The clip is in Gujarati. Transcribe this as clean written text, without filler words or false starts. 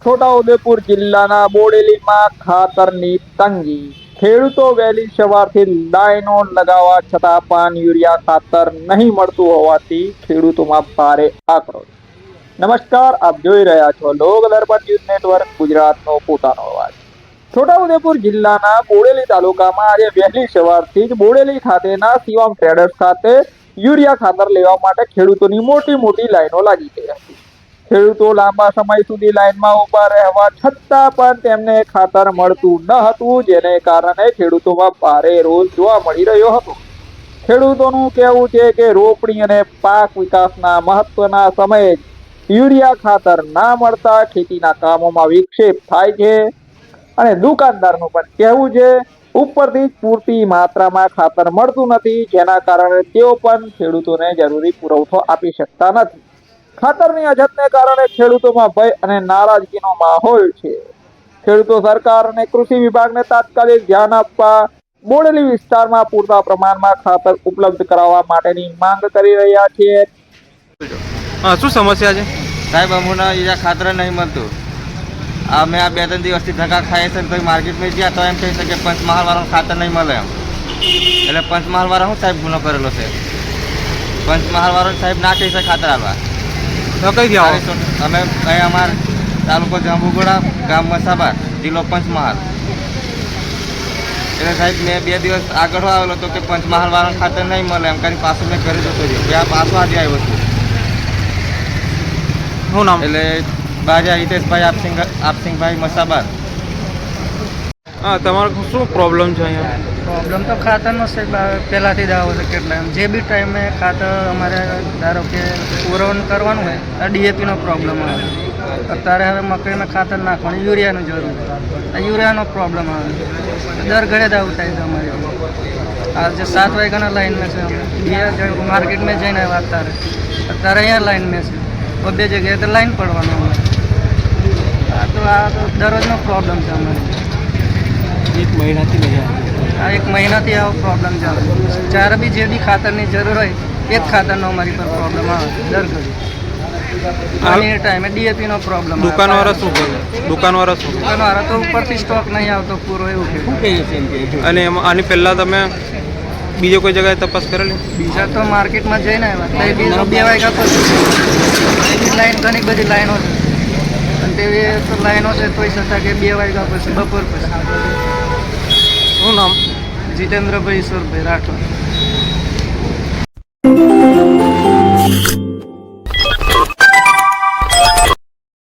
છોટાઉદેપુર જિલ્લાના બોડેલીમાં ખાતરની તંગી. ખેડૂતો વહેલી સવારથી લાઈનો લગાવવા છતાં પણ યુરિયા ખાતર નહીં મળતું હોવાથી ખેડૂતોમાં ભારે આક્રોશ. નમસ્કાર, આપ જોઈ રહ્યા છો લોક દર્પણ ન્યૂઝ નેટવર્ક, ગુજરાતનો પોતાનો અવાજ. છોટાઉદેપુર જિલ્લાના બોડેલી તાલુકામાં આજે વહેલી સવારથી જ બોડેલી ખાતેના શિવમ ટ્રેડર્સ ખાતે યુરિયા ખાતર લેવા માટે ખેડૂતોની મોટી મોટી લાઈનો લાગી ગઈ હતી. ખેડૂતો લાંબા સમય સુધી લાઈનમાં ઉભા રહેવા છતાં પણ તેમને ખાતર મળતું ન હતું, જેને કારણે ખેડૂતોમાં ભારે રોષ જોવા મળી રહ્યો હતો. ખેડૂતોનું કહેવું છે કે રોપણી અને પાક વિકાસના મહત્વના સમયે યુરિયા ખાતર ના મળતા ખેતીના કામોમાં વિક્ષેપ થાય છે અને દુકાનદારનું પણ કહેવું છે ઉપરથી પૂરતી માત્રામાં ખાતર મળતું નથી, જેના કારણે તેઓ પણ ખેડૂતોને જરૂરી પુરવઠો આપી શકતા નથી. ખાતરની અછતને કારણે ખેડૂતોમાં ભય અને નારાજગીનો માહોલ છે. ખેડૂતો સરકાર અને કૃષિ વિભાગને તાત્કાલિક ધ્યાન આપવા બોડેલી વિસ્તારમાં પૂરતા પ્રમાણમાં ખાતર ઉપલબ્ધ કરાવવા માટેની માંગ કરી રહ્યા છે. શું સમસ્યા છે સાહેબ? અમને અહીંયા ખાતર નહીં મળતું. અમે આ 2-3 દિવસથી ધક્કા ખાઈએ છીએ, તો માર્કેટમાં ગયા તો એમ કહી શકે પંચમહાલ વાળાનું ખાતર નહીં મળે એમ. એટલે પંચમહાલ વાળા શું સાહેબ ગુનો કરેલો છે? પંચમહાલ વાળો સાહેબ ના કહી શકે ખાતર આવવા. તો કઈથી આવો? અમે અહીંયા અમારા તાલુકો જાંબુગોડા, ગામ મસાબા, જિલ્લો પંચમહાલ. એટલે સાહેબ મેં 2 દિવસ આગળ આવેલો તો કે પંચમહાલ વાળાનું ખાતર નહીં મળે એમ કરીને પાછું મેં કરી જતો રહ્યો. ત્યાં પાછું આજે આવ્યો છું. શું નામ? એટલે બાજા હિતેશભાઈ આપસિંગભાઈ મસાબાર. હા, તમારો શું પ્રોબ્લેમ છે અહીંયા? પ્રોબ્લેમ તો ખાતરનો છે. પહેલાંથી જ આવો છે કેટલા એમ જે બી ટાઈમે ખાતર અમારે ધારો કે પુરવણ કરવાનું હોય તો ડીએપીનો પ્રોબ્લેમ આવે. અત્યારે હવે મકઈમાં ખાતર નાખવાનું યુરિયાની જરૂર છે. યુરિયાનો પ્રોબ્લેમ આવે. દર ઘરે જ આવું થાય છે અમારે. આજે 7 વાગ્યાના લાઈનમાં છે. અમે માર્કેટમાં જઈને આવ્યા અત્યારે અહીંયા લાઈનમાં છે. બધી જગ્યાએ તો લાઈન પડવાનું અમારે. આ તો દરરોજનો પ્રોબ્લેમ છે અમારે. એક મહિનાથી નહીં આ 1 મહિનાથી આવો પ્રોબ્લેમ ચાલે. જ્યારે બી જે બી ખાતરની જરૂર હોય એ જ ખાતરનો અમારી પર પ્રોબ્લેમ આવે દર ઘડી. અને એ ટાઈમે ડીએપીનો પ્રોબ્લેમ. દુકાનવાળા શું કરે? દુકાનવાળા તો ઉપરથી સ્ટોક નહીં આવતો પૂરો, એવું કે. અને આની પહેલાં તમે બીજો કોઈ જગ્યાએ તપાસ કરેલી? બીજા તો માર્કેટમાં જઈને આવ્યા તો બી 2 વાગ્યા પછી લાઈન, ઘણી બધી લાઈનો છે. અને તેવી તો લાઈનો છે તોય છતાં કે 2 વાગ્યા પછી, બપોર પછી. શું નામ? જીતેન્દ્રભાઈ ઈશ્વરભાઈ રાઠોડ.